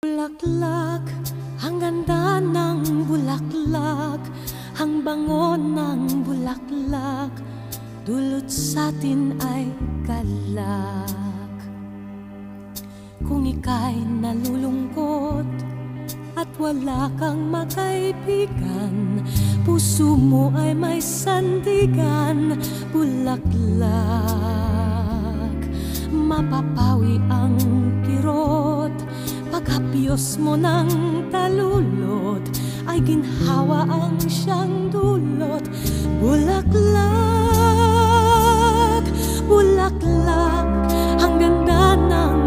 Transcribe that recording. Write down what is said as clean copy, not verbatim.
Bulaklak, ang ganda ng bulaklak, ang bango ng bulaklak, dulot sa'tin ay galak. Kung ika'y nalulungkot at wala kang makaibigan, puso mo ay may sandigan, bulaklak. Mapapawi ang kirot, pagkapiyos mo ng talulot, ay ginhawa ang siyang dulot. Bulaklak, bulaklak, ang ganda ng